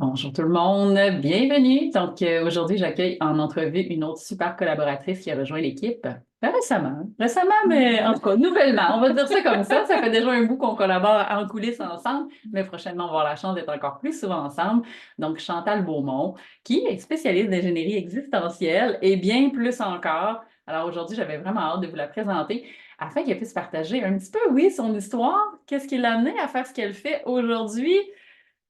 Bonjour tout le monde, bienvenue. Aujourd'hui, j'accueille en entrevue une autre super collaboratrice qui a rejoint l'équipe récemment, mais en tout cas, nouvellement. On va dire ça comme ça. Ça fait déjà un bout qu'on collabore en coulisses ensemble, mais prochainement, on va avoir la chance d'être encore plus souvent ensemble. Donc, Chantal Beaumont, qui est spécialiste d'ingénierie existentielle et bien plus encore. Alors aujourd'hui, j'avais vraiment hâte de vous la présenter afin qu'elle puisse partager un petit peu, oui, son histoire, qu'est-ce qui l'a amené à faire ce qu'elle fait aujourd'hui.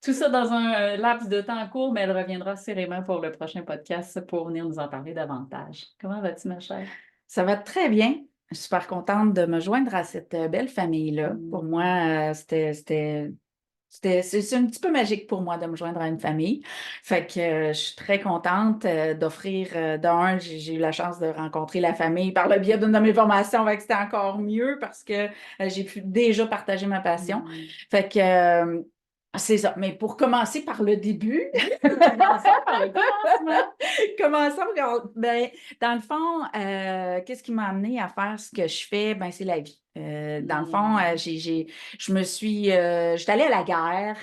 Tout ça dans un laps de temps court, mais elle reviendra assurément pour le prochain podcast pour venir nous en parler davantage. Comment vas-tu, ma chère? Ça va très bien. Je suis super contente de me joindre à cette belle famille-là. Pour Mm. moi, c'est un petit peu magique pour moi de me joindre à une famille. Fait que je suis très contente d'offrir, j'ai eu la chance de rencontrer la famille par le biais d'une de mes formations, fait que c'était encore mieux parce que j'ai pu déjà partager ma passion. Mm. Fait que c'est ça. Mais pour commencer par le début, Oui, commençons par le commencement. commençons. Ben, dans le fond, qu'est-ce qui m'a amené à faire ce que je fais? Ben, c'est la vie. Dans le fond, Mm. j'étais allée à la guerre.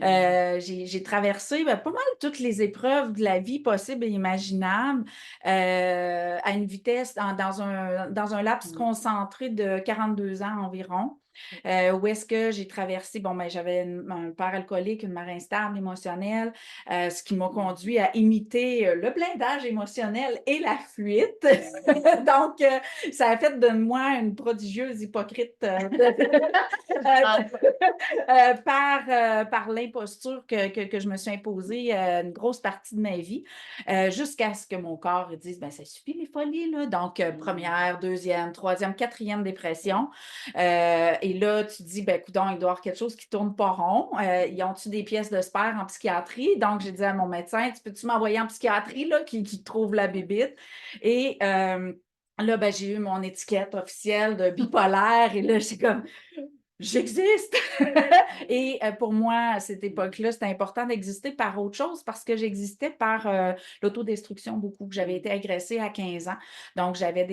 Mm. J'ai traversé pas mal toutes les épreuves de la vie possibles et imaginables à une vitesse, dans un laps Mm. concentré de 42 ans environ. Où est-ce que j'ai traversé, bon, ben, j'avais un père alcoolique, une mère instable émotionnelle, ce qui m'a conduit à imiter le blindage émotionnel et la fuite. Donc, ça a fait de moi une prodigieuse hypocrite Ah, par l'imposture que je me suis imposée une grosse partie de ma vie, jusqu'à ce que mon corps dise, ben, ça suffit les folies, là. Donc, mm. première, deuxième, troisième, quatrième dépression. Et là, tu te dis, ben, coudonc, il doit y avoir quelque chose qui tourne pas rond. Ils ont-tu des pièces de spare en psychiatrie? Donc, j'ai dit à mon médecin, tu peux-tu m'envoyer en psychiatrie, là, qui trouve la bébite? Et là, ben, j'ai eu mon étiquette officielle de bipolaire. Et là, j'ai comme, j'existe! Et pour moi, à cette époque-là, c'était important d'exister par autre chose parce que j'existais par l'autodestruction beaucoup. J'avais été agressée à 15 ans. Donc, j'avais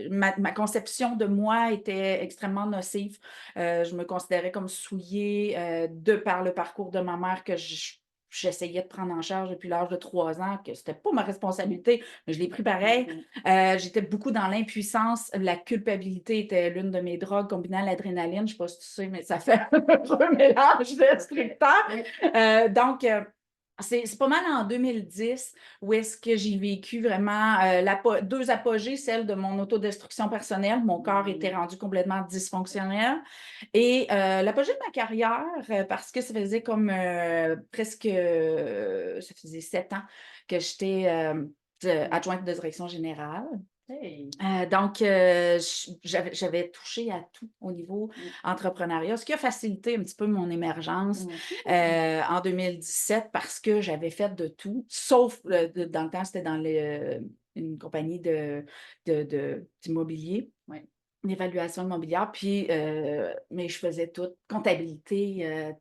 ma conception de moi était extrêmement nocive. Je me considérais comme souillée de par le parcours de ma mère j'essayais de prendre en charge depuis l'âge de 3 ans, que c'était pas ma responsabilité, mais je l'ai pris pareil. J'étais beaucoup dans l'impuissance. La culpabilité était l'une de mes drogues combinée à l'adrénaline. Je ne sais pas si tu sais, mais ça fait un peu un mélange destructeur. Donc, c'est pas mal en 2010 où est-ce que j'ai vécu vraiment deux apogées, celle de mon autodestruction personnelle. Mon corps était rendu complètement dysfonctionnel. Et l'apogée de ma carrière, parce que ça faisait comme ça faisait 7 ans que j'étais adjointe de direction générale. Hey. Donc, j'avais touché à tout au niveau Mm. entrepreneuriat, ce qui a facilité un petit peu mon émergence Mhm. en 2017 parce que j'avais fait de tout, sauf dans le temps, c'était dans une compagnie d'immobilier, Ouais. d'évaluation immobilière, puis, mais je faisais tout, comptabilité,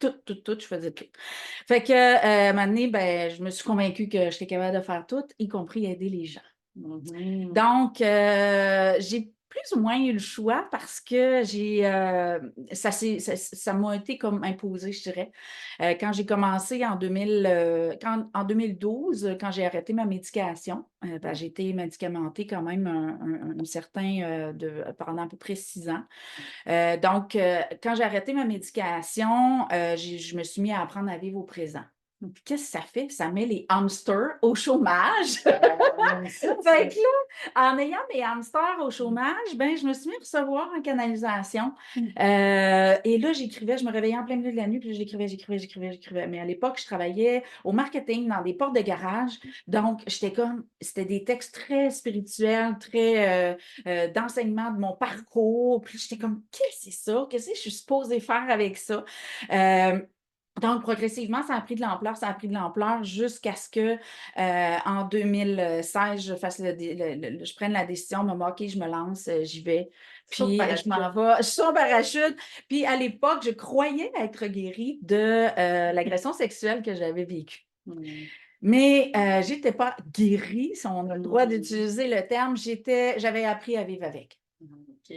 tout, je faisais tout. Fait que, à un moment donné, ben, je me suis convaincue que j'étais capable de faire tout, y compris aider les gens. Mhm. Donc, j'ai plus ou moins eu le choix parce que ça m'a été comme imposé, je dirais. Quand j'ai commencé en 2012, quand j'ai arrêté ma médication, ben, Ouais. j'ai été médicamentée quand même un certain, pendant à peu près 6 ans. Donc, quand j'ai arrêté ma médication, je me suis mis à apprendre à vivre au présent. Donc, qu'est-ce que ça fait? Ça met les hamsters au chômage. On aime ça, Fait ça. que là, en ayant mes hamsters au chômage, ben, je me suis mis à recevoir en canalisation. Et là, j'écrivais, je me réveillais en plein milieu de la nuit, puis j'écrivais. Mais à l'époque, je travaillais au marketing dans des portes de garage. Donc, c'était des textes très spirituels, très d'enseignement de mon parcours. Puis j'étais comme, qu'est-ce que c'est ça? Qu'est-ce que je suis supposée faire avec ça? Euh, donc, progressivement, ça a pris de l'ampleur jusqu'à ce que, en 2016, je prenne la décision, de me OK, je me lance, j'y vais. Saut de Puis, je m'en parachute. vais, je suis en parachute. Puis, à l'époque, je croyais être guérie de l'agression sexuelle que j'avais vécue. Mm. Mais je n'étais pas guérie, si on a le droit Mhm. d'utiliser le terme. J'avais appris à vivre avec. OK.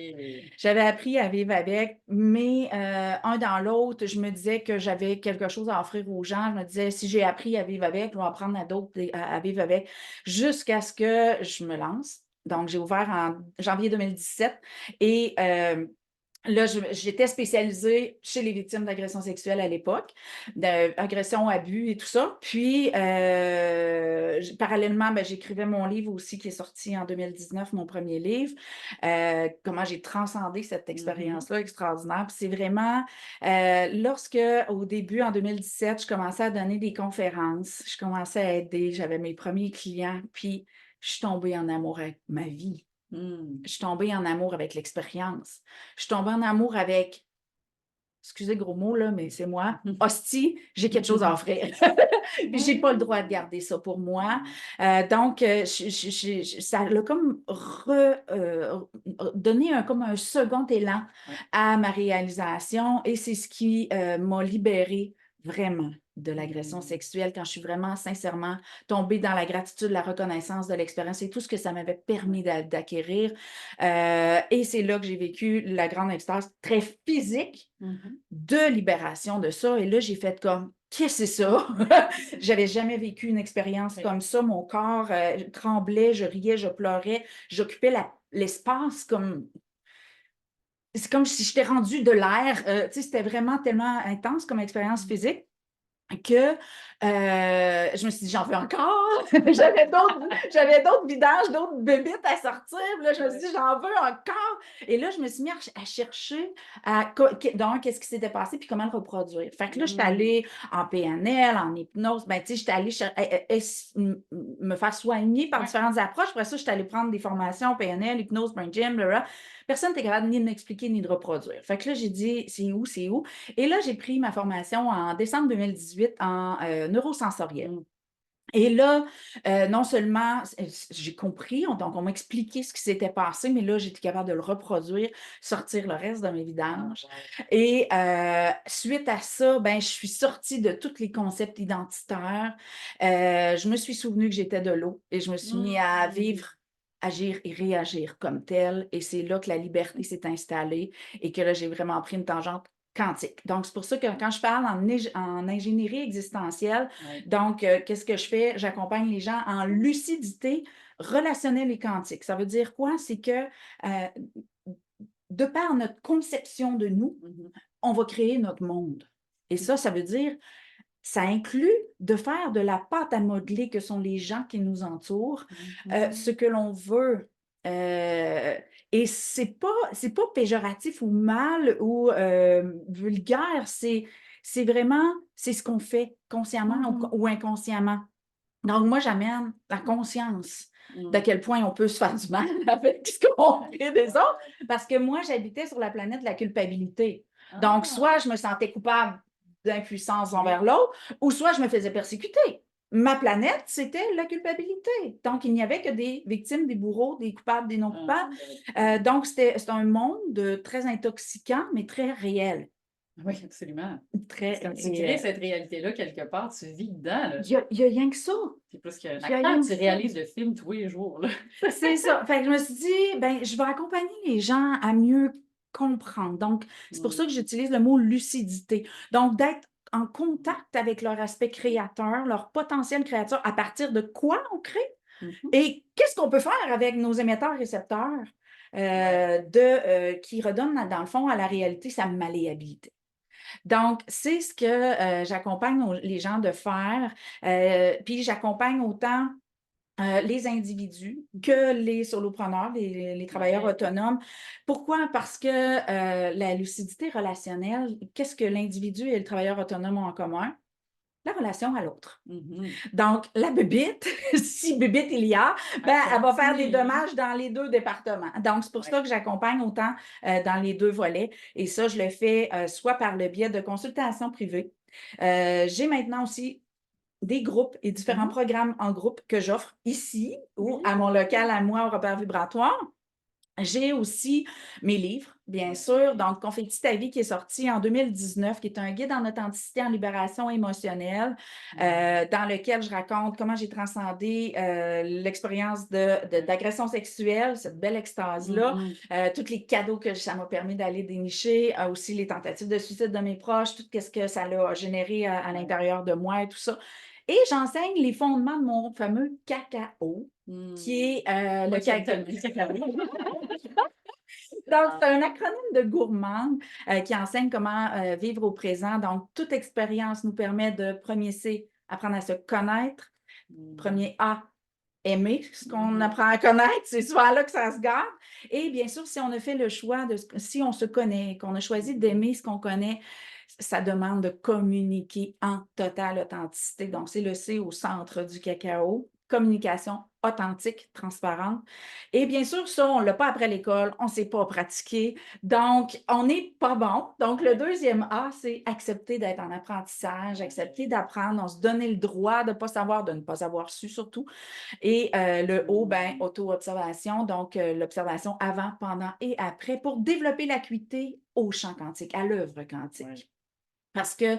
J'avais appris à vivre avec, mais un dans l'autre, je me disais que j'avais quelque chose à offrir aux gens. Je me disais, si j'ai appris à vivre avec, je vais apprendre à d'autres à vivre avec, jusqu'à ce que je me lance. Donc, j'ai ouvert en janvier 2017 et là, j'étais spécialisée chez les victimes d'agressions sexuelles à l'époque, d'agressions, abus et tout ça. Puis, parallèlement, ben, j'écrivais mon livre aussi qui est sorti en 2019, mon premier livre. Comment j'ai transcendé cette expérience-là extraordinaire. Puis c'est vraiment lorsque, au début, en 2017, je commençais à donner des conférences, je commençais à aider, j'avais mes premiers clients, puis je suis tombée en amour avec ma vie. Je suis tombée en amour avec l'expérience. Je suis tombée en amour avec, excusez gros mot, là, mais c'est moi, hostie, j'ai quelque chose à offrir. Puis j'ai pas le droit de garder ça pour moi. Donc, ça l'a comme donné comme un second élan à ma réalisation et c'est ce qui m'a libérée vraiment de l'agression sexuelle quand je suis vraiment sincèrement tombée dans la gratitude, la reconnaissance de l'expérience et tout ce que ça m'avait permis d'acquérir. Et c'est là que j'ai vécu la grande extase très physique de libération de ça. Et là, j'ai fait comme, qu'est-ce que c'est ça? J'avais jamais vécu une expérience comme ça. Mon corps tremblait, je riais, je pleurais, j'occupais l'espace comme... C'est comme si j'étais rendue de l'air. Tu sais, c'était vraiment tellement intense comme expérience physique que je me suis dit, j'en veux encore. J'avais d'autres vidanges, d'autres bébites à sortir. Puis là, je me suis dit, j'en veux encore. Et là, je me suis mis à chercher donc, qu'est-ce qui s'était passé puis comment le reproduire. Fait que là, je suis allée en PNL, en hypnose. Ben, tu sais, j'étais allée me faire soigner par différentes approches. Après ça, je suis allée prendre des formations PNL, hypnose, brain gym, blablabla. Personne n'était capable ni de m'expliquer ni de reproduire. Fait que là, j'ai dit, c'est où, c'est où? Et là, j'ai pris ma formation en décembre 2018 en neurosensoriel. Et là, non seulement j'ai compris, donc on m'a expliqué ce qui s'était passé, mais là, j'étais capable de le reproduire, sortir le reste de mes vidanges. Et suite à ça, ben, je suis sortie de tous les concepts identitaires. Je me suis souvenue que j'étais de l'eau et je me suis mis à vivre, agir et réagir comme tel. Et c'est là que la liberté s'est installée et que là, j'ai vraiment pris une tangente quantique. Donc, c'est pour ça que quand je parle en ingénierie existentielle, donc, qu'est-ce que je fais? J'accompagne les gens en lucidité relationnelle et quantique. Ça veut dire quoi? C'est que de par notre conception de nous, on va créer notre monde. Et ça veut dire, ça inclut de faire de la pâte à modeler que sont les gens qui nous entourent, ce que l'on veut. Et c'est pas péjoratif ou mal ou vulgaire, c'est vraiment, c'est ce qu'on fait consciemment ou inconsciemment. Donc, moi, j'amène la conscience d'à quel point on peut se faire du mal avec ce qu'on fait des autres, parce que moi, j'habitais sur la planète de la culpabilité. Donc, soit je me sentais coupable d'impuissance envers l'autre, ou soit je me faisais persécuter. Ma planète, c'était la culpabilité. Donc, il n'y avait que des victimes, des bourreaux, des coupables, des non-coupables. Donc, c'est un monde très intoxiquant, mais très réel. Oui, absolument. Très Comme tu crées cette réalité-là quelque part, tu vis dedans. Là. Il y a rien que ça. C'est plus qu'un acteur, tu réalises le film tous les jours. Là. C'est ça. Fait que je me suis dit, ben, je vais accompagner les gens à mieux comprendre. Donc, c'est pour ça que j'utilise le mot lucidité. Donc, d'être en contact avec leur aspect créateur, leur potentiel créateur, à partir de quoi on crée et qu'est-ce qu'on peut faire avec nos émetteurs-récepteurs qui redonnent, dans le fond, à la réalité sa malléabilité. Donc, c'est ce que j'accompagne les gens de faire. Puis, j'accompagne autant les individus que les solopreneurs, les travailleurs autonomes. Pourquoi? Parce que la lucidité relationnelle, qu'est-ce que l'individu et le travailleur autonome ont en commun? La relation à l'autre. Donc, la bébite, si bébite il y a, ben, elle va faire des dommages dans les deux départements. Donc, c'est pour ça que j'accompagne autant dans les deux volets. Et ça, je le fais soit par le biais de consultations privées. J'ai maintenant aussi des groupes et différents programmes en groupe que j'offre ici ou à mon local à moi au repère vibratoire. J'ai aussi mes livres bien sûr. Donc, Confetti ta vie qui est sorti en 2019, qui est un guide en authenticité, en libération émotionnelle, dans lequel je raconte comment j'ai transcendé l'expérience d'agression sexuelle, cette belle extase-là, tous les cadeaux que ça m'a permis d'aller dénicher, aussi les tentatives de suicide de mes proches, tout ce que ça a généré à l'intérieur de moi et tout ça. Et j'enseigne les fondements de mon fameux cacao, qui est le cacao. Donc, c'est un acronyme de gourmande qui enseigne comment vivre au présent. Donc, toute expérience nous permet de, premier C, apprendre à se connaître. Premier A, aimer ce qu'on apprend à connaître. C'est souvent là que ça se garde. Et bien sûr, si on a fait le choix si on se connaît, qu'on a choisi d'aimer ce qu'on connaît, ça demande de communiquer en totale authenticité. Donc, c'est le C au centre du cacao. Communication authentique, transparente. Et bien sûr, ça, on ne l'a pas après l'école, on ne sait pas pratiquer. Donc, on n'est pas bon. Donc, le deuxième A, c'est accepter d'être en apprentissage, accepter d'apprendre, on se donner le droit de ne pas savoir, de ne pas avoir su surtout. Et le O, ben, auto-observation, donc l'observation avant, pendant et après pour développer l'acuité au champ quantique, à l'œuvre quantique. Ouais. Parce que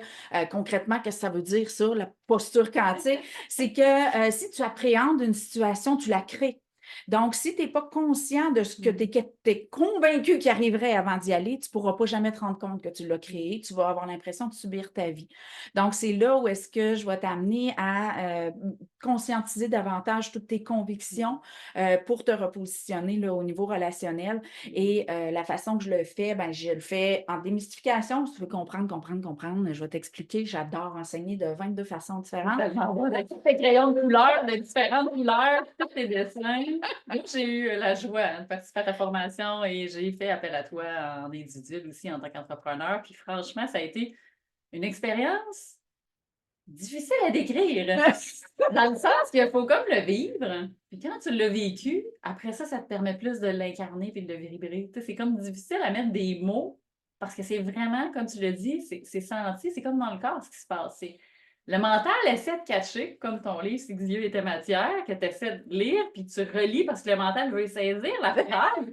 concrètement, qu'est-ce que ça veut dire, ça, la posture quantique? C'est que si tu appréhendes une situation, tu la crées. Donc, si tu n'es pas conscient de ce que tu es convaincu qu'il arriverait avant d'y aller, tu ne pourras pas jamais te rendre compte que tu l'as créé. Tu vas avoir l'impression de subir ta vie. Donc, c'est là où est-ce que je vais t'amener à conscientiser davantage toutes tes convictions pour te repositionner là, au niveau relationnel. Et la façon que je le fais, ben, je le fais en démystification. Si tu veux comprendre, je vais t'expliquer. J'adore enseigner de 22 façons différentes. Tellement bon. Avec tous tes crayons de couleur, de différentes couleurs, tous tes dessins. Moi, j'ai eu la joie de participer à ta formation et j'ai fait appel à toi en individuel aussi en tant qu'entrepreneur. Puis franchement, ça a été une expérience difficile à décrire. Dans le sens qu'il faut comme le vivre. Puis quand tu l'as vécu, après ça, ça te permet plus de l'incarner puis de le vibrer. Tu sais, c'est comme difficile à mettre des mots parce que c'est vraiment, comme tu le dis, c'est senti, c'est comme dans le corps ce qui se passe. Le mental essaie de cacher, comme ton livre Si Dieu était matière, que tu essaies de lire, puis tu relis parce que le mental veut saisir la phrase.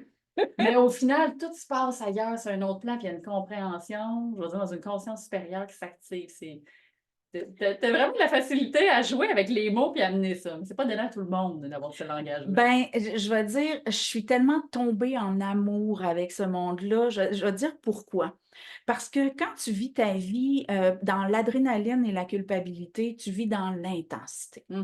Mais au final, tout se passe ailleurs, sur un autre plan, puis il y a une compréhension, je veux dire, dans une conscience supérieure qui s'active. T'as vraiment de la facilité à jouer avec les mots puis à amener ça. Mais c'est pas donné à tout le monde d'avoir ce langage-là. Ben, je vais dire, je suis tellement tombée en amour avec ce monde-là. Je vais dire pourquoi. Parce que quand tu vis ta vie dans l'adrénaline et la culpabilité, tu vis dans l'intensité. Ouais.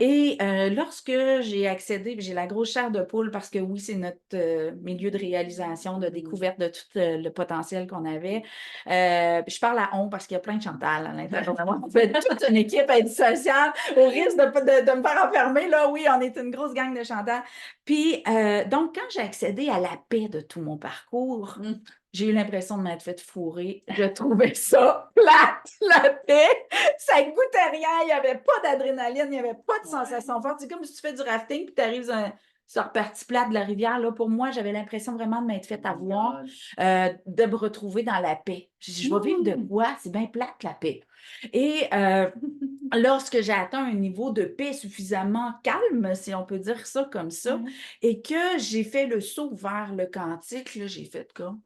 Et lorsque j'ai accédé, j'ai la grosse chair de poule parce que oui, c'est notre milieu de réalisation, de découverte de tout le potentiel qu'on avait. Je parle à on parce qu'il y a plein de Chantal à l'intérieur de moi. On fait toute une équipe indissociable au risque de me faire enfermer. Là, oui, on est une grosse gang de Chantal. Puis, donc, quand j'ai accédé à la paix de tout mon parcours, j'ai eu l'impression de m'être fait fourrer. Je trouvais ça plate, la paix. Ça goûtait rien. Il n'y avait pas d'adrénaline, il n'y avait pas de sensation forte. C'est comme si tu fais du rafting puis tu arrives sur la partie plate de la rivière. Là, pour moi, j'avais l'impression vraiment de m'être fait avoir, de me retrouver dans la paix. Je vais vivre de quoi? C'est bien plate, la paix. Et lorsque j'ai atteint un niveau de paix suffisamment calme, si on peut dire ça comme ça, et que j'ai fait le saut vers le quantique, là, j'ai fait comme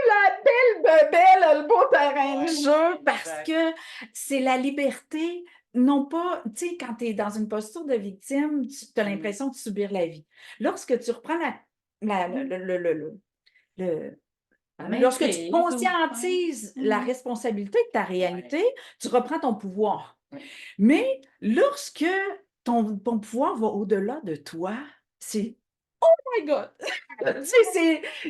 la belle bebelle, le beau terrain de jeu, parce que c'est la liberté, non pas, tu sais, quand tu es dans une posture de victime, tu as l'impression de subir la vie. Lorsque tu reprends lorsque tu conscientises la responsabilité de ta réalité, tu reprends ton pouvoir. Mais lorsque ton pouvoir va au-delà de toi, c'est Oh my God!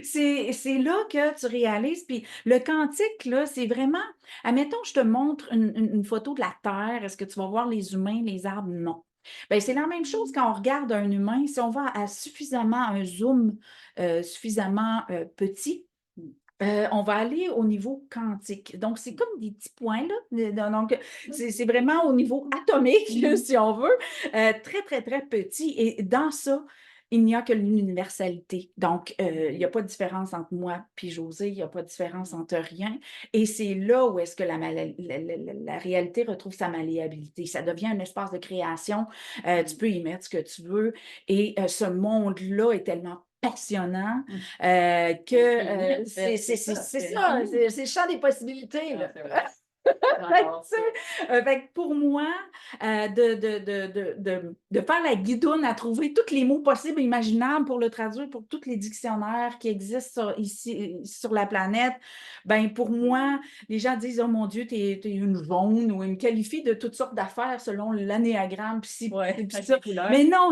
C'est là que tu réalises. Puis le quantique, là, c'est vraiment. Admettons, je te montre une photo de la Terre. Est-ce que tu vas voir les humains, les arbres? Non. Bien, c'est la même chose quand on regarde un humain. Si on va à suffisamment un zoom suffisamment petit, on va aller au niveau quantique. Donc, c'est comme des petits points, là. Donc, c'est vraiment au niveau atomique, si on veut, très, très, très petit. Et dans ça, il n'y a que l'universalité. Donc, il n'y a pas de différence entre moi et José, il n'y a pas de différence entre rien. Et c'est là où est-ce que la réalité retrouve sa malléabilité. Ça devient un espace de création. Tu peux y mettre ce que tu veux. Et ce monde-là est tellement passionnant, Mm. c'est ça, c'est le champ des possibilités, là. C'est vrai. Fait que pour moi, de faire la guidoune à trouver tous les mots possibles et imaginables pour le traduire pour tous les dictionnaires qui existent ici sur la planète, ben pour moi, les gens disent « Oh mon Dieu, t'es une jaune » ou ils me qualifient de toutes sortes d'affaires selon l'anéagramme, puis ça. Mais non,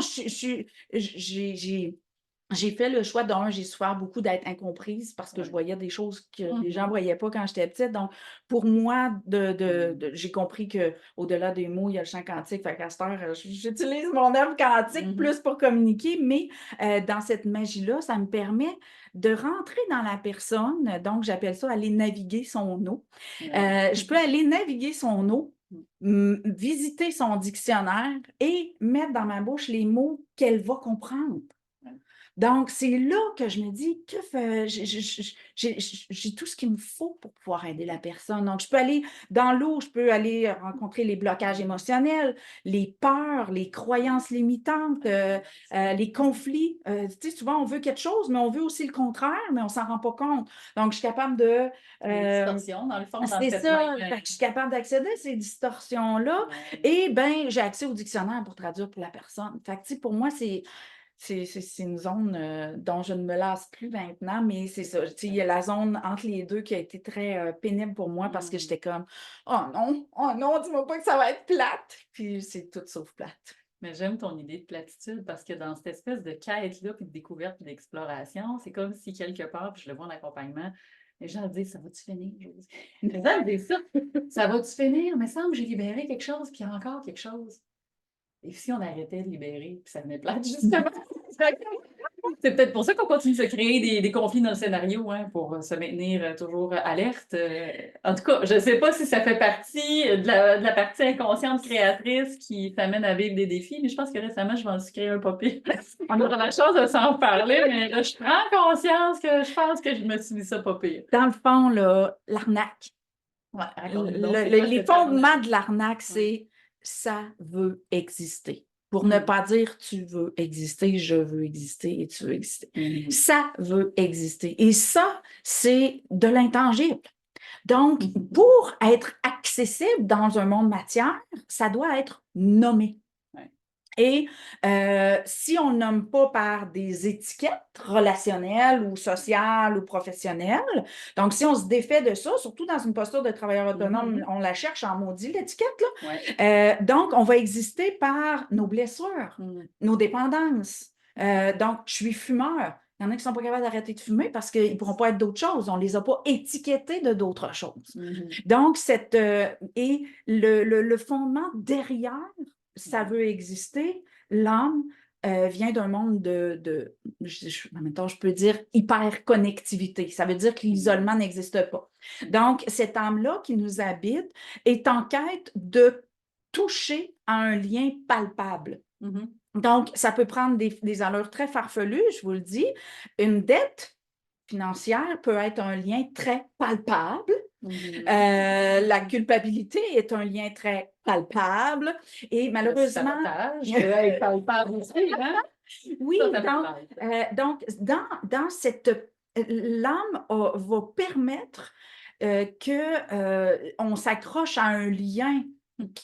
j'ai fait le choix j'ai souffert beaucoup d'être incomprise parce que je voyais des choses que les gens ne voyaient pas quand j'étais petite. Donc, pour moi, j'ai compris qu'au-delà des mots, il y a le champ quantique. Fait qu'à cette heure, j'utilise mon œuvre quantique plus pour communiquer, mais dans cette magie-là, ça me permet de rentrer dans la personne. Donc, j'appelle ça aller naviguer son eau. Je peux aller naviguer son eau, visiter son dictionnaire et mettre dans ma bouche les mots qu'elle va comprendre. Donc, c'est là que je me dis que j'ai tout ce qu'il me faut pour pouvoir aider la personne. Donc, je peux aller dans l'eau, je peux aller rencontrer les blocages émotionnels, les peurs, les croyances limitantes, les conflits. Tu sais, souvent, on veut quelque chose, mais on veut aussi le contraire, mais on ne s'en rend pas compte. Donc, je suis capable de... distorsions, dans le fond, c'est ça. Fait que je suis capable d'accéder à ces distorsions-là. Et bien, j'ai accès au dictionnaire pour traduire pour la personne. Fait que, tu sais, pour moi, c'est une zone dont je ne me lasse plus maintenant, mais c'est ça. Il y a la zone entre les deux qui a été très pénible pour moi parce que j'étais comme « Oh non, dis-moi pas que ça va être plate! » Puis c'est tout sauf plate. Mais j'aime ton idée de platitude parce que dans cette espèce de quête-là, puis de découverte, puis d'exploration, c'est comme si quelque part, puis je le vois en accompagnement, les gens disent « Ça va-tu finir? » Les gens disent ça. « Ça va-tu finir? Mais semble que j'ai libéré quelque chose, puis il y a encore quelque chose. » Et si on arrêtait de libérer, puis ça venait plate, justement? C'est peut-être pour ça qu'on continue de se créer des conflits dans le scénario, hein, pour se maintenir toujours alerte. En tout cas, je ne sais pas si ça fait partie de la partie inconsciente créatrice qui t'amène à vivre des défis, mais je pense que récemment, je vais en créer un pas pire. On aura la chance de s'en parler, mais là, je prends conscience que je pense que je me suis dit ça pas pire. Dans le fond, là, l'arnaque. Ouais, les fondements de l'arnaque, c'est « ça veut exister ». Pour ne pas dire « tu veux exister, je veux exister et tu veux exister ». Ça veut exister. Et ça, c'est de l'intangible. Donc, pour être accessible dans un monde matière, ça doit être nommé. Et si on ne nomme pas par des étiquettes relationnelles ou sociales ou professionnelles, donc si on se défait de ça, surtout dans une posture de travailleur autonome, on la cherche en maudit, l'étiquette, là. Donc, on va exister par nos blessures, nos dépendances. Donc, je suis fumeur. Il y en a qui ne sont pas capables d'arrêter de fumer parce qu'ils ne pourront pas être d'autres choses. On ne les a pas étiquetés de d'autres choses. Donc, et le fondement derrière, ça veut exister, l'âme vient d'un monde en même temps, je peux dire hyper-connectivité. Ça veut dire que l'isolement n'existe pas. Donc, cette âme-là qui nous habite est en quête de toucher à un lien palpable. Donc, ça peut prendre des allures très farfelues, je vous le dis. Une dette financière peut être un lien très palpable. La culpabilité est un lien très palpable et malheureusement... Le palpable aussi, hein? Oui, donc dans cette... L'âme va permettre qu'on s'accroche à un lien,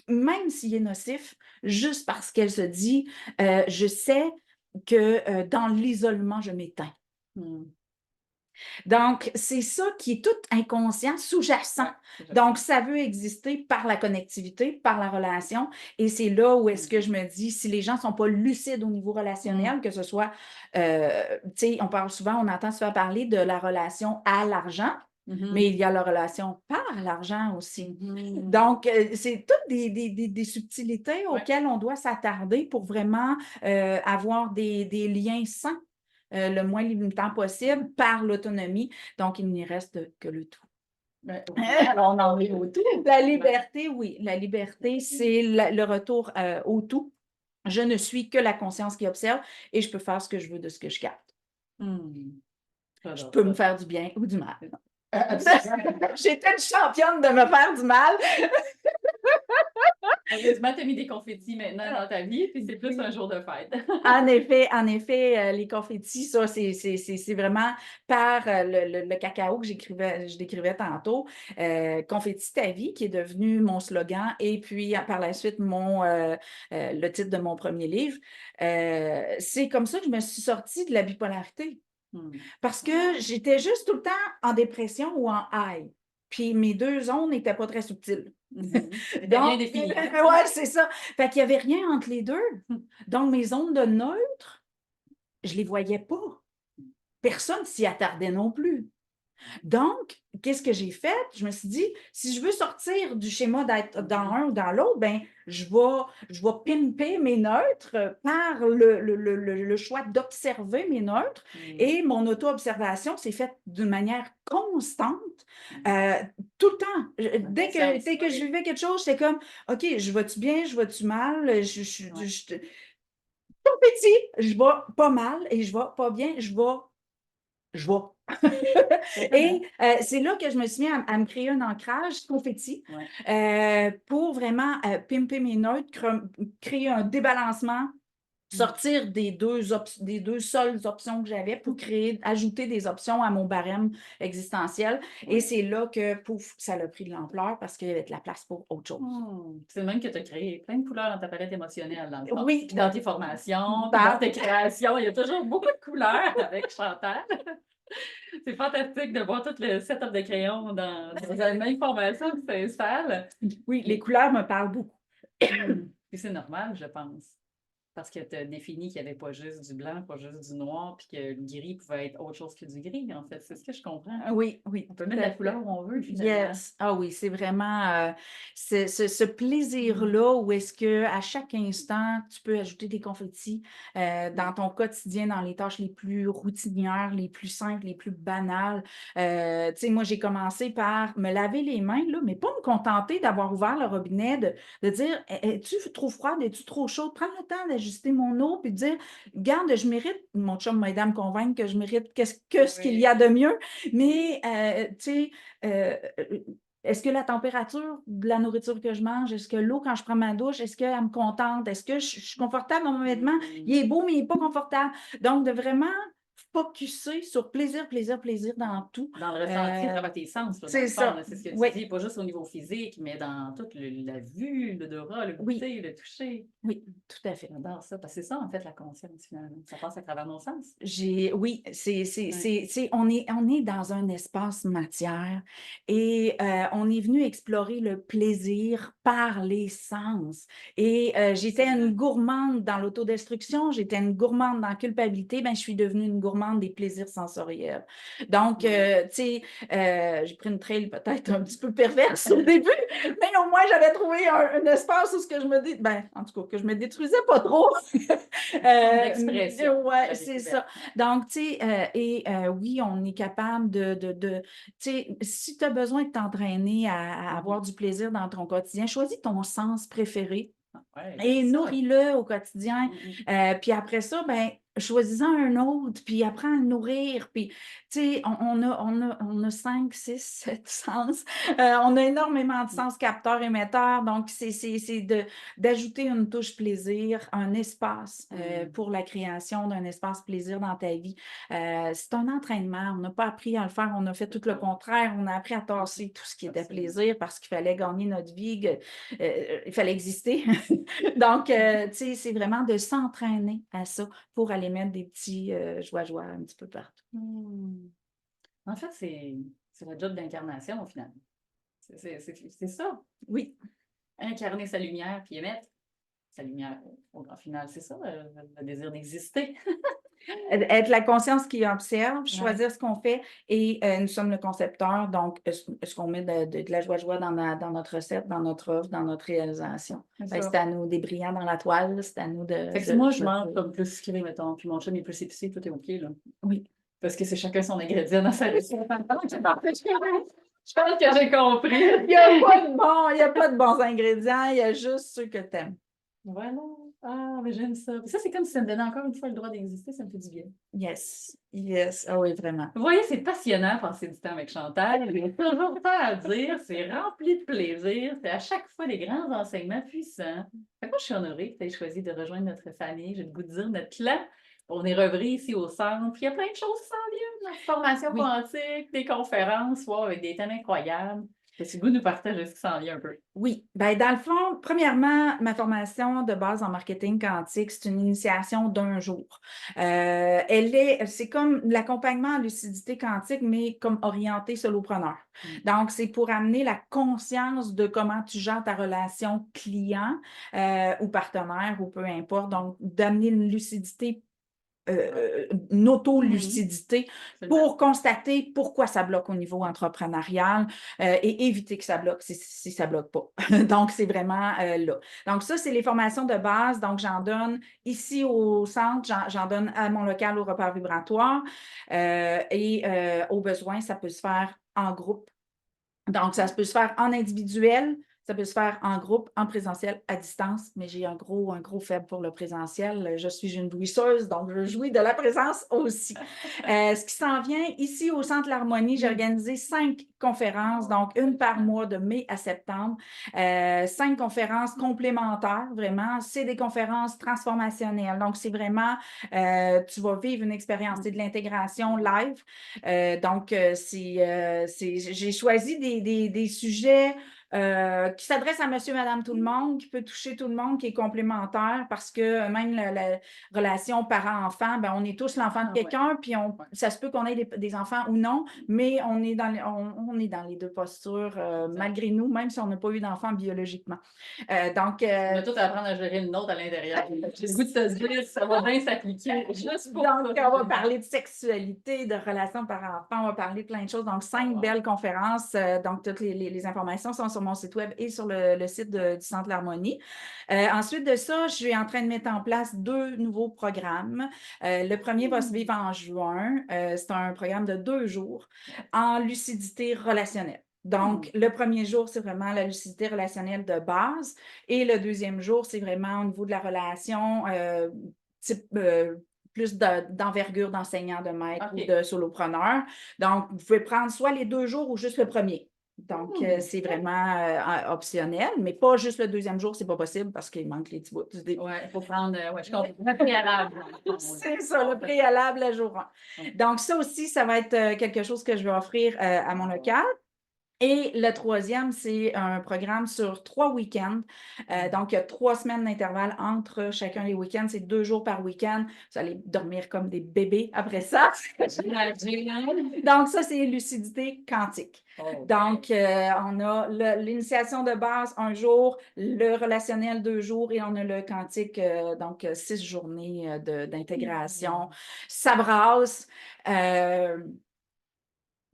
même s'il est nocif, juste parce qu'elle se dit je sais que dans l'isolement, je m'éteins. Donc, c'est ça qui est tout inconscient, sous-jacent. Donc, ça veut exister par la connectivité, par la relation. Et c'est là où est-ce que je me dis, si les gens ne sont pas lucides au niveau relationnel, que ce soit, tu sais, on parle souvent, on entend souvent parler de la relation à l'argent, mais il y a la relation par l'argent aussi. Donc, c'est toutes des subtilités auxquelles on doit s'attarder pour vraiment avoir des liens sains. Le moins limitant possible par l'autonomie. Donc, il n'y reste que le tout. Alors, on en est au tout. La liberté, oui. La liberté, c'est le retour au tout. Je ne suis que la conscience qui observe et je peux faire ce que je veux de ce que je capte. Je peux me faire du bien ou du mal. J'étais une championne de me faire du mal. Heureusement, tu as mis des confettis maintenant dans ta vie, puis c'est plus un jour de fête. En effet, les confettis, ça, c'est vraiment par le cacao que je décrivais tantôt. Confetti ta vie, qui est devenu mon slogan, et puis par la suite, le titre de mon premier livre. C'est comme ça que je me suis sortie de la bipolarité. Parce que j'étais juste tout le temps en dépression ou en high. Puis mes deux zones n'étaient pas très subtiles. C'était bien Donc, défini. ouais, c'est ça. Fait qu'il n'y avait rien entre les deux. Donc, mes zones de neutre, je ne les voyais pas. Personne s'y attardait non plus. Donc, qu'est-ce que j'ai fait? Je me suis dit, si je veux sortir du schéma d'être dans un ou dans l'autre, ben, je vais pimper mes neutres par le choix d'observer mes neutres. Et mon auto-observation s'est faite d'une manière constante, tout le temps. Dès que je vivais quelque chose, c'est comme, OK, je vais-tu bien, je vais-tu mal? Tout petit, je vais pas mal et je vais pas bien, je vais. Et c'est là que je me suis mis à me créer un ancrage confetti pour vraiment pimper mes neutres, créer un débalancement, sortir des deux seules options que j'avais pour ajouter des options à mon barème existentiel. Et c'est là que, pouf, ça a pris de l'ampleur parce qu'il y avait de la place pour autre chose. C'est le même que tu as créé plein de couleurs dans ta palette émotionnelle, dans le fond. Oui. Dans tes formations, puis dans tes créations, il y a toujours beaucoup de couleurs avec Chantal. C'est fantastique de voir tout le setup de crayons dans la même formation qui s'installe. Oui, les couleurs me parlent beaucoup. Puis c'est normal, je pense. Parce que tu as défini qu'il n'y avait pas juste du blanc, pas juste du noir, puis que le gris pouvait être autre chose que du gris, en fait. C'est ce que je comprends. Oui, oui. On peut mettre la couleur où on veut, finalement. Yes. Ah oui, c'est vraiment ce plaisir-là où est-ce qu'à chaque instant, tu peux ajouter des confettis dans ton quotidien, dans les tâches les plus routinières, les plus simples, les plus banales. Tu sais, moi, j'ai commencé par me laver les mains, là, mais pas me contenter d'avoir ouvert le robinet, de dire, es-tu trop froide, es-tu trop chaude? Prendre le temps d'ajuster mon eau, puis de dire, regarde, je mérite, mon chum m'a aidé à me convaincre que je mérite ce qu'il y a de mieux, mais, tu sais, est-ce que la température de la nourriture que je mange, est-ce que l'eau quand je prends ma douche, est-ce qu'elle me contente? Est-ce que je suis confortable dans mon vêtement? Il est beau, mais il n'est pas confortable. Donc, de vraiment focusser sur plaisir, plaisir, plaisir dans tout. Dans le ressenti, à travers tes sens. C'est ça. C'est ce que tu dis, pas juste au niveau physique, mais dans toute la vue, l'odorat, le goûter, le toucher. Oui, tout à fait. J'adore ça, parce que c'est ça, en fait, la conscience, finalement. Ça passe à travers nos sens. Oui, on est dans un espace matière et on est venu explorer le plaisir par les sens. Et j'étais une gourmande dans l'autodestruction, j'étais une gourmande dans la culpabilité, ben, je suis devenue une gourmande des plaisirs sensoriels. Donc, tu sais, j'ai pris une trail peut-être un petit peu perverse au début, mais au moins j'avais trouvé un espace où je me dis, ben, en tout cas, que je me détruisais pas trop. Ouais, c'est ça. Donc, tu sais, oui, on est capable tu sais, si tu as besoin de t'entraîner à avoir du plaisir dans ton quotidien, choisis ton sens préféré et nourris-le au quotidien. Puis après ça, ben, choisis-en un autre, puis apprends à le nourrir. Puis, tu sais, on a 5, 6, 7 sens. On a énormément de sens capteurs, émetteurs. Donc, c'est d'ajouter une touche plaisir, un espace pour la création d'un espace plaisir dans ta vie. C'est un entraînement. On n'a pas appris à le faire. On a fait tout le contraire. On a appris à tasser tout ce qui était plaisir parce qu'il fallait gagner notre vie. Il fallait exister. Donc, tu sais, c'est vraiment de s'entraîner à ça pour aller mettre des petits joie un petit peu partout. En fait, c'est le job d'incarnation, au final. C'est ça. Oui. Incarner sa lumière, puis émettre sa lumière au grand final. C'est ça, le désir d'exister. Être la conscience qui observe, choisir ce qu'on fait et nous sommes le concepteur. Donc, est-ce qu'on met de la joie dans notre recette, dans notre offre, dans notre réalisation? C'est à nous des brillants dans la toile, c'est à nous de... Fait que si moi, je mange comme plus sucré, mettons, puis mon chum est plus épicé, tout est OK, là. Oui. Parce que c'est chacun son ingrédient dans sa recette. Je pense que j'ai compris. Il n'y a pas de bons ingrédients, il y a juste ceux que tu aimes. Voilà. Ah, mais j'aime ça. Ça, c'est comme si ça me donnait encore une fois le droit d'exister, ça me fait du bien. Yes, yes, ah oui, vraiment. Vous voyez, c'est passionnant passer du temps avec Chantal. Il y a toujours ça à dire. C'est rempli de plaisir. C'est à chaque fois des grands enseignements puissants. Fait que moi, je suis honorée que tu aies choisi de rejoindre notre famille. J'ai le goût de dire notre clan. On est revenus ici au centre. Puis il y a plein de choses qui s'en viennent. La formation Oui. quantique, des conférences, wow, avec des thèmes incroyables. J'ai le goût de nous partager ce qui s'en vient un peu. Oui, ben dans le fond, premièrement, ma formation de base en marketing quantique, c'est une initiation d'un jour. C'est comme l'accompagnement en lucidité quantique, mais comme orienté solopreneur. Donc, c'est pour amener la conscience de comment tu gères ta relation client ou partenaire ou peu importe. Donc, d'amener une lucidité une auto-lucidité pour constater pourquoi ça bloque au niveau entrepreneurial et éviter que ça bloque si ça bloque pas. Donc, c'est vraiment là. Donc, ça, c'est les formations de base. Donc, j'en donne ici au centre, j'en donne à mon local au repère vibratoire et au besoin, ça peut se faire en groupe. Donc, ça peut se faire en individuel, ça peut se faire en groupe, en présentiel, à distance, mais j'ai un gros faible pour le présentiel. Je suis une jouisseuse, donc je jouis de la présence aussi. Ce qui s'en vient, ici au Centre L'Harmonie, j'ai organisé 5 conférences, donc une par mois de mai à septembre. 5 conférences complémentaires, vraiment. C'est des conférences transformationnelles. Donc, c'est vraiment, tu vas vivre une expérience, c'est de l'intégration live. J'ai choisi des sujets qui s'adressent à monsieur, madame, tout le monde, qui peut toucher tout le monde, qui est complémentaire parce que même la relation parent-enfant, ben, on est tous l'enfant de quelqu'un, puis ça se peut qu'on ait des enfants ou non, mais on est dans les deux postures malgré nous, même si on n'a pas eu d'enfant biologiquement. On va tout apprendre à gérer le nôtre à l'intérieur. J'ai le goût de te dire, ça va bien s'appliquer juste pour Donc, ça. on va parler de sexualité, de relations par-enfant, on va parler de plein de choses. Donc, 5 belles conférences. Donc, toutes les informations sont sur mon site web et sur le site du Centre L'Harmonie. Ensuite de ça, je suis en train de mettre en place 2 nouveaux programmes. Le premier va se vivre en juin. C'est un programme de 2 jours en lucidité relationnelle. Donc, le premier jour, c'est vraiment la lucidité relationnelle de base. Et le deuxième jour, c'est vraiment au niveau de la relation type plus d'envergure d'enseignant, de maître ou de solopreneur. Donc, vous pouvez prendre soit les 2 jours ou juste le premier. Donc, c'est vraiment optionnel, mais pas juste le deuxième jour, c'est pas possible parce qu'il manque les petits bouts. Oui, il faut prendre, je comprends, le préalable. C'est ça, le préalable le jour 1. Donc, ça aussi, ça va être quelque chose que je vais offrir à mon local. Et le troisième, c'est un programme sur 3 week-ends. Donc, il y a 3 semaines d'intervalle entre chacun des week-ends. C'est 2 jours par week-end. Vous allez dormir comme des bébés après ça. Donc, ça, c'est lucidité quantique. Donc, on a l'initiation de base 1 jour, le relationnel 2 jours et on a le quantique, donc 6 journées d'intégration. Ça brasse.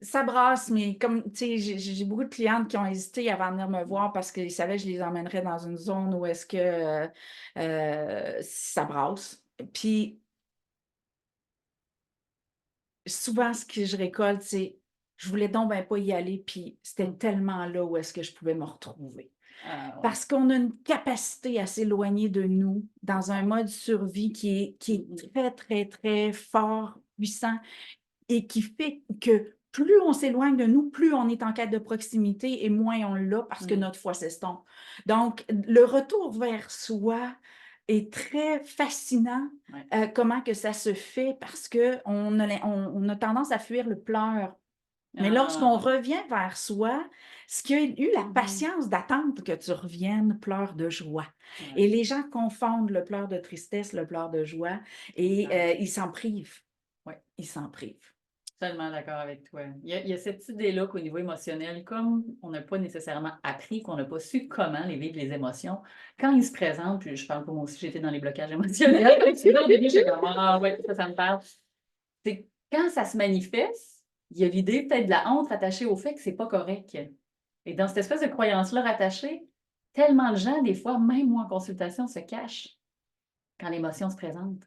Ça brasse, mais comme, tu sais, j'ai beaucoup de clientes qui ont hésité avant de venir me voir parce qu'ils savaient que je les emmènerais dans une zone où est-ce que ça brasse. Puis, souvent, ce que je récolte, c'est je voulais donc ben pas y aller, puis c'était tellement là où est-ce que je pouvais me retrouver. Parce qu'on a une capacité à s'éloigner de nous dans un mode survie qui est très, très, très fort, puissant, et qui fait que plus on s'éloigne de nous, plus on est en quête de proximité et moins on l'a parce que notre foi s'estompe. Donc, le retour vers soi est très fascinant, comment que ça se fait parce qu'on a tendance à fuir le pleur. Mais lorsqu'on revient vers soi, ce qui a eu la patience d'attendre que tu reviennes, pleure de joie. Et les gens confondent le pleur de tristesse, le pleur de joie, et ils s'en privent. Oui, ils s'en privent. Tellement d'accord avec toi. Il y a cette idée-là qu'au niveau émotionnel, comme on n'a pas nécessairement appris, qu'on n'a pas su comment les vivre les émotions, quand ils se présentent, puis je parle pour moi aussi, j'étais dans les blocages émotionnels. Au début, j'étais comme, ah ouais, ça me parle. C'est quand ça se manifeste, il y a l'idée peut-être de la honte attachée au fait que c'est pas correct. Et dans cette espèce de croyance-là rattachée, tellement de gens, des fois, même moi en consultation, se cachent quand l'émotion se présente.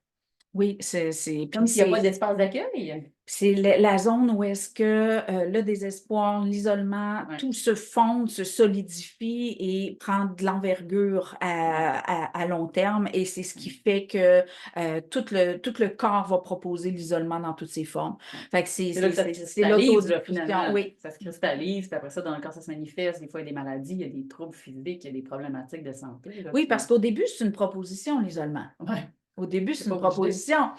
Oui, c'est Comme puis s'il n'y a pas c'est d'espace d'accueil. c'est la zone où est-ce que le désespoir, l'isolement, Ouais. tout se fonde, se solidifie et prend de l'envergure à long terme. Et c'est ce qui fait que tout le corps va proposer l'isolement dans toutes ses formes. Ouais. Fait que c'est C'est là que ça se c'est cristallise, là, l'autodiffusion. finalement. Oui, Ça se cristallise, puis après ça, quand ça se manifeste, des fois, il y a des maladies, il y a des troubles physiques, il y a des problématiques de santé. Là, oui, qui... parce qu'au début, c'est une proposition, l'isolement. Ouais, Au début, c'est c'est une pas obligé. proposition.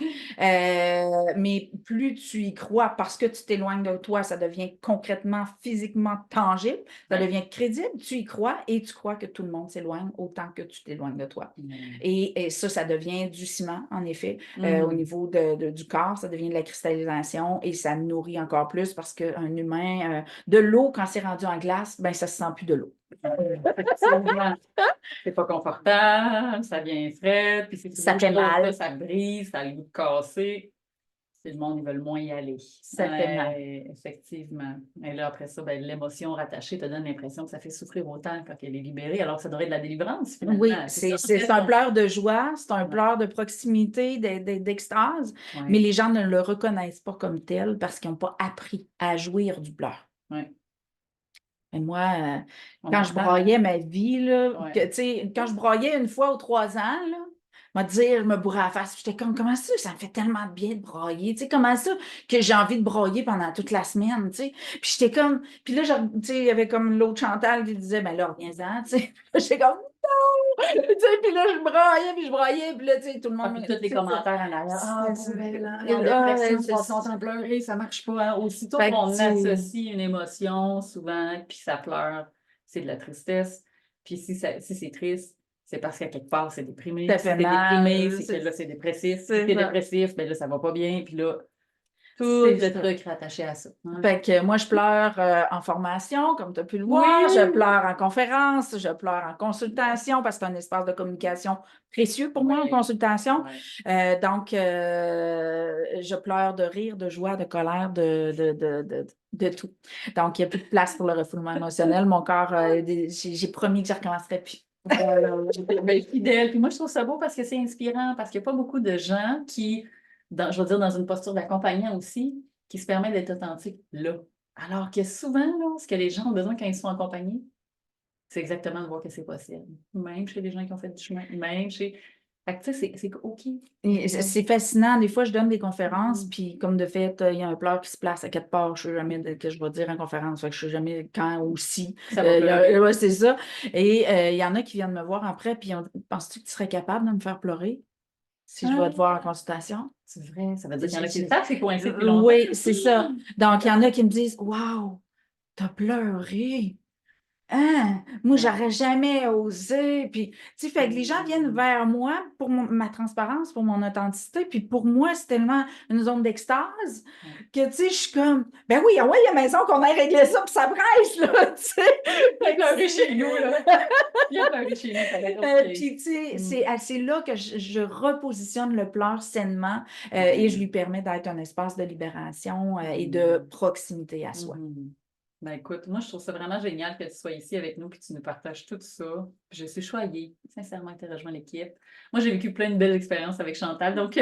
Mais plus tu y crois, parce que tu t'éloignes de toi, ça devient concrètement, physiquement tangible, ça Ouais. devient crédible, tu y crois et tu crois que tout le monde s'éloigne autant que tu t'éloignes de toi. Mm. Et ça devient du ciment, en effet. Au Mm. niveau du corps, ça devient de la cristallisation et ça nourrit encore plus parce qu'un humain, de l'eau, quand c'est rendu en glace, ben ça se sent plus de l'eau. Effectivement. C'est pas confortable, ça vient frais, puis c'est Ça toujours fait chaud, mal. ça brise, ça a le goût de casser. C'est le monde, ils veulent moins y aller. Ça fait mal. Ouais, effectivement. Et là, après ça, ben, l'émotion rattachée te donne l'impression que ça fait souffrir autant quand elle est libérée, alors que ça devrait être de la délivrance, finalement. Oui, C'est ça, en c'est fait, un pleur de joie, c'est un Ouais. pleur de proximité, d'extase, mais Ouais. les gens ne le reconnaissent pas comme tel parce qu'ils n'ont pas appris à jouir du pleur. Ouais. Et moi, On quand je entend, hein? broyais ma vie, là, Ouais. tu sais, quand je broyais une fois ou 3 ans, là, je me bourrais à la face. J'étais comme, comment ça me fait tellement de bien de broyer? Tu sais, comment ça que j'ai envie de broyer pendant toute la semaine, tu sais? Puis j'étais comme, puis là, tu sais, il y avait comme l'autre Chantal qui disait, ben là, reviens-en, tu sais. J'étais comme, tu sais, puis là, je broyais, puis là, tu sais, tout le Ah, monde, puis tous les tu sais, commentaires en arrière. Ah, c'est- poubelle, hein, c'est- en ah, ouais, dépression, passe son temps à pleurer, ça marche pas. Hein. Aussitôt fait que qu'on associe une émotion, souvent, puis ça pleure, c'est de la tristesse. Puis si c'est triste, c'est parce qu'à quelque part, c'est déprimé. ça Puis si fait t'es déprimé, mal, c'est que là, c'est dépressif. Si c'est t'es ça. dépressif, ben là, ça va pas bien. Puis là, tout C'est le ça. truc rattaché à ça. Hein. Fait que moi, je pleure en formation, comme tu as pu le voir. Je Oui! pleure en conférence, je pleure en consultation parce que c'est un espace de communication précieux pour moi en Ouais, consultation. ouais. Donc, je pleure de rire, de joie, de colère, de tout. Donc, il n'y a plus de place pour le refoulement émotionnel. Mon corps, j'ai promis que je ne recommencerai plus. Ben, fidèle. Puis moi, je trouve ça beau parce que c'est inspirant, parce qu'il n'y a pas beaucoup de gens qui, je veux dire, dans une posture d'accompagnant aussi, qui se permettent d'être authentiques là. Alors que souvent, là, ce que les gens ont besoin quand ils sont accompagnés, c'est exactement de voir que c'est possible. Même chez les gens qui ont fait du chemin, même chez. Fait que tu sais, c'est OK. Et c'est fascinant. Des fois, je donne des conférences, Mm. puis comme de fait, il y a un pleur qui se place à quelque part. Je ne sais jamais que je vais dire en conférence. Fait que je ne sais jamais quand ou si. Ça va pleurer. Ouais, c'est ça. Et il y en a qui viennent me voir après, puis penses-tu que tu serais capable de me faire pleurer si je vais te voir en Ah, consultation? c'est vrai, ça veut dire qu'il y en a qui le J'ai- savent, c'est coincé depuis longtemps. Oui, c'est ça. Donc, il y en a qui me disent, waouh, t'as pleuré. Hein? Moi, Ouais. j'aurais jamais osé. Puis, tu sais, fait que les gens viennent Mm. vers moi pour ma transparence, pour mon authenticité. Puis pour moi, c'est tellement une zone d'extase Ouais. que, tu sais, je suis comme, ben oui, ah ouais, il y a maison qu'on aille régler ça, puis ça presse, là, tu sais. Il a pleuré chez nous, là. Il a pleuré chez nous, ça va être OK. Puis, tu sais, Mm. c'est là que je repositionne le pleur sainement et je Ouais. lui permets d'être un espace de libération et de Mm. proximité à soi. Mhm. Ben écoute, moi je trouve ça vraiment génial que tu sois ici avec nous et que tu nous partages tout ça. Puis je suis choyée, sincèrement, que tu aies rejoint l'équipe. Moi, j'ai vécu plein de belles expériences avec Chantal. Donc,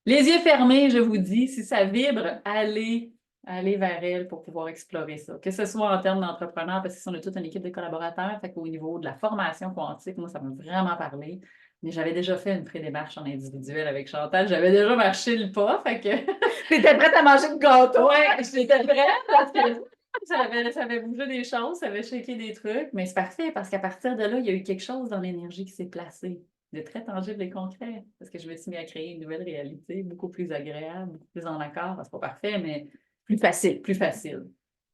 les yeux fermés, je vous dis, si ça vibre, allez vers elle pour pouvoir explorer ça. Que ce soit en termes d'entrepreneurs, parce qu'on a toute une équipe de collaborateurs, fait qu'au niveau de la formation quantique, moi, ça m'a vraiment parlé. Mais j'avais déjà fait une pré-démarche en individuel avec Chantal. J'avais déjà marché le pas, fait que T'étais prête à manger le gâteau? ouais, j'étais prête parce que ça avait bougé des choses, ça avait shaké des trucs, mais c'est parfait parce qu'à partir de là, il y a eu quelque chose dans l'énergie qui s'est placé, de très tangible et concret, parce que je me suis mis à créer une nouvelle réalité, beaucoup plus agréable, beaucoup plus en accord. C'est pas parfait, mais Plus facile. plus facile.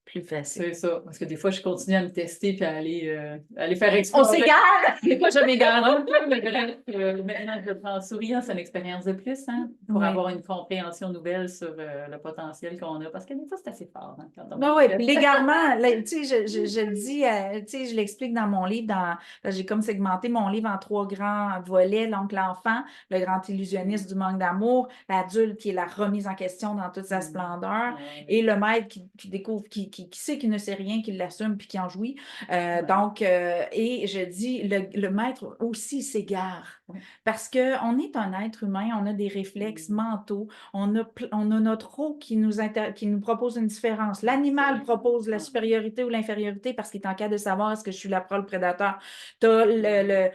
Plus facile. C'est ça, parce que des fois, je continue à me tester puis à aller faire On explorer. s'égare! Des fois, je m'égare un peu, mais bref, maintenant, je le prends en souriant, c'est une expérience de plus, hein, pour Oui. avoir une compréhension nouvelle sur le potentiel qu'on a. Parce que des fois, c'est assez fort, hein, quand on Ben oui, manifeste. puis l'égarement, là, tu sais, je le dis, tu sais, je l'explique dans mon livre, là, j'ai comme segmenté mon livre en 3 grands volets, donc l'enfant, le grand illusionniste du manque d'amour, l'adulte qui est la remise en question dans toute sa splendeur, Ouais. et le maître qui découvre, qui qui sait qu'il ne sait rien, qui l'assume puis qui en jouit. Ouais. Donc, et je dis, le maître aussi s'égare. Ouais. Parce qu'on est un être humain, on a des réflexes mentaux, on a notre eau qui nous propose une différence. L'animal propose la supériorité ou l'infériorité parce qu'il est en cas de savoir est-ce que je suis la proie ou le prédateur. Tu as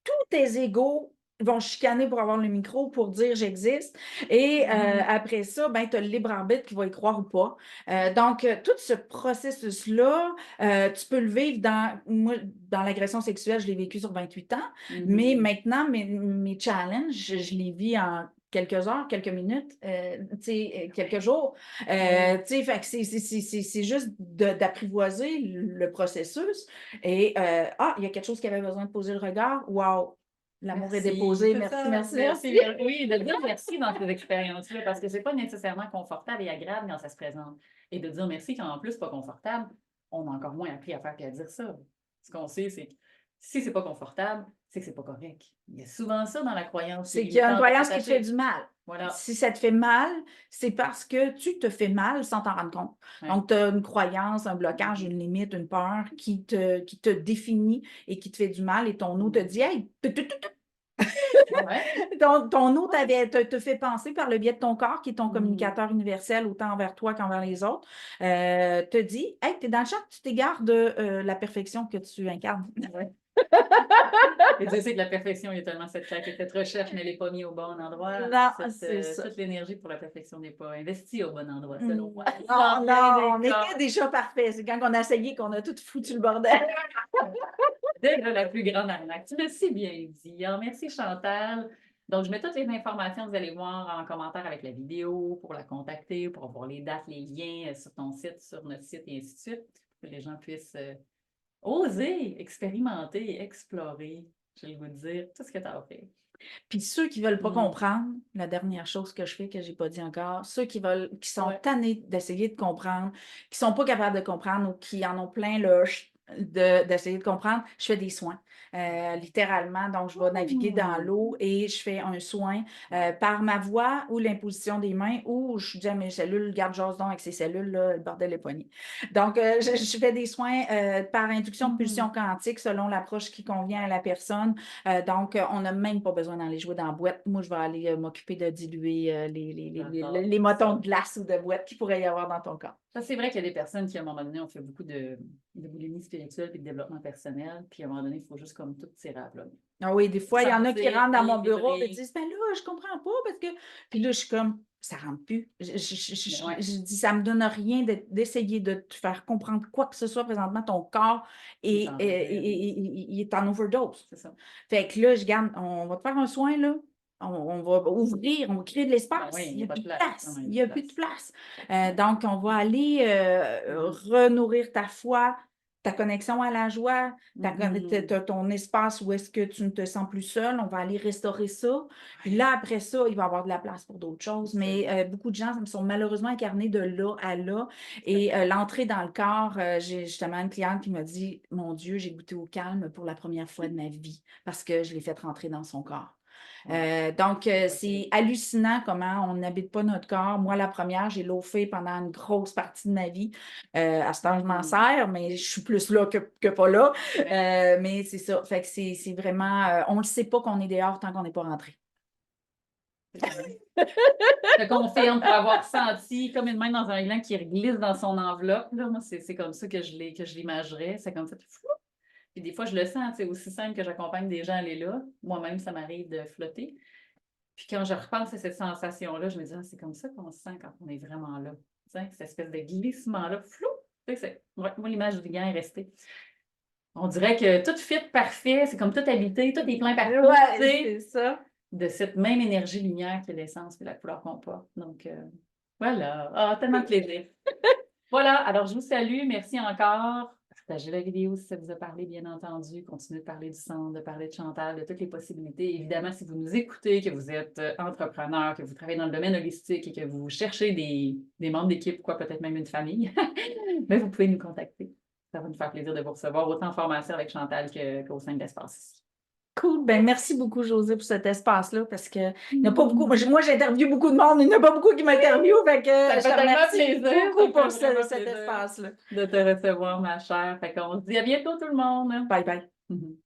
tous tes égaux vont chicaner pour avoir le micro, pour dire j'existe. Et après ça, ben, tu as le libre arbitre qui va y croire ou pas. Donc, tout ce processus-là, tu peux le vivre moi, dans l'agression sexuelle, je l'ai vécu sur 28 ans, mais maintenant, mes challenges, je les vis en quelques heures, quelques minutes, quelques jours. Fait que c'est juste d'apprivoiser le processus. Et il y a quelque chose qui avait besoin de poser le regard. Wow! L'amour est déposé. Merci. Oui, de dire merci dans ces expériences-là, parce que c'est pas nécessairement confortable et agréable quand ça se présente. Et de dire merci quand en plus pas confortable, on a encore moins appris à faire et à dire ça. Ce qu'on sait, c'est que si c'est pas confortable, c'est que c'est pas correct. Il y a souvent ça dans la croyance. C'est qu'il y a une croyance qui te fait du mal. Voilà. Si ça te fait mal, c'est parce que tu te fais mal sans t'en rendre compte. Ouais. Donc, tu as une croyance, un blocage, une limite, une peur qui te définit et qui te fait du mal et ton eau te dit « Hey, ton eau te fait penser par le biais de ton corps, qui est ton communicateur universel, autant envers toi qu'envers les autres, te dit « Hey, tu es dans le champ, tu t'égares de la perfection que tu incarnes. » Et tu sais que la perfection, il y a tellement cette recherche, mais elle n'est pas mise au bon endroit. Non, c'est ça. Toute l'énergie pour la perfection n'est pas investie au bon endroit, selon moi. Non, on était déjà parfait. C'est quand on a essayé qu'on a tout foutu le bordel. Déjà la plus grande arnaque. Tu l'as si bien dit. Alors, merci Chantal. Donc, je mets toutes les informations, vous allez voir en commentaire avec la vidéo pour la contacter, pour voir les dates, les liens sur ton site, sur notre site et ainsi de suite, pour que les gens puissent oser, expérimenter, explorer, je vais vous dire, tout ce que tu as offert. Puis ceux qui ne veulent pas comprendre, la dernière chose que je fais, que je n'ai pas dit encore, ceux qui sont tannés d'essayer de comprendre, qui ne sont pas capables de comprendre ou qui en ont plein d'essayer de comprendre, je fais des soins. Littéralement, donc je vais naviguer dans l'eau et je fais un soin par ma voix ou l'imposition des mains ou je dis à mes cellules, garde jase donc avec ces cellules-là, le bordel est poigné. Donc, je fais des soins par induction de pulsion quantique selon l'approche qui convient à la personne. Donc, on n'a même pas besoin d'aller jouer dans la boîte. Moi, je vais aller m'occuper de diluer les motons de glace ou de boîte qu'il pourrait y avoir dans ton corps. Ça, c'est vrai qu'il y a des personnes qui, à un moment donné, ont fait beaucoup de boulimie spirituelle et de développement personnel, puis à un moment donné, il faut juste comme tout tirer à plat. Ah oui, des fois, il y en a qui rentrent dans mon bureau et disent « Ben là, je comprends pas parce que... » Puis là, je suis comme « Ça rentre plus. » Je dis « Ça me donne rien d'essayer de te faire comprendre quoi que ce soit présentement. Ton corps il est en overdose. » C'est ça. Fait que là, on va te faire un soin, là. On va ouvrir, on va créer de l'espace. Il n'y a plus de place. Il n'y a plus de place. Donc, on va aller renourrir ta foi, ta connexion à la joie, ton espace où est-ce que tu ne te sens plus seul. On va aller restaurer ça. Puis là, après ça, il va y avoir de la place pour d'autres choses. Mais beaucoup de gens sont malheureusement incarnés de là à là. Et l'entrée dans le corps, j'ai justement une cliente qui m'a dit « Mon Dieu, j'ai goûté au calme pour la première fois de ma vie parce que je l'ai fait rentrer dans son corps. » Donc, c'est hallucinant comment on n'habite pas notre corps. Moi, la première, j'ai loafé pendant une grosse partie de ma vie. À ce temps, je m'en sers, mais je suis plus là que pas là. Mais c'est ça. Fait que c'est vraiment... on ne le sait pas qu'on est dehors tant qu'on n'est pas rentré. Je confirme pour avoir senti comme une main dans un gland qui glisse dans son enveloppe. Là. Moi, c'est comme ça que je l'imagerais. C'est comme ça. Puis des fois, je le sens, c'est aussi simple que j'accompagne des gens à aller là. Moi-même, ça m'arrive de flotter. Puis quand je repense à cette sensation-là, je me dis, c'est comme ça qu'on se sent quand on est vraiment là. T'sais, cette espèce de glissement-là, flou. Moi, l'image du gant est restée. On dirait que tout fit parfait, c'est comme tout habité, tout est plein partout. C'est ça. De cette même énergie-lumière que l'essence et la couleur qu'on porte. Donc, voilà. Tellement de plaisir. Voilà. Alors, je vous salue. Merci encore. Partagez la vidéo si ça vous a parlé, bien entendu. Continuez de parler du centre, de parler de Chantal, de toutes les possibilités. Évidemment, si vous nous écoutez, que vous êtes entrepreneur, que vous travaillez dans le domaine holistique et que vous cherchez des membres d'équipe, quoi, peut-être même une famille, mais vous pouvez nous contacter. Ça va nous faire plaisir de vous recevoir autant en formation avec Chantal qu'au sein de l'espace ici. Cool. Ben, merci beaucoup, Josée, pour cet espace-là, parce que il n'y a pas beaucoup. Moi, j'interviewe beaucoup de monde, il n'y en a pas beaucoup qui m'interviewent. Fait que Ça me je fait te tellement remercie plaisir, ça beaucoup me pour fait vraiment cet plaisir espace-là. de te recevoir, ma chère. Fait qu'on se dit à bientôt tout le monde. Bye bye. Mhm.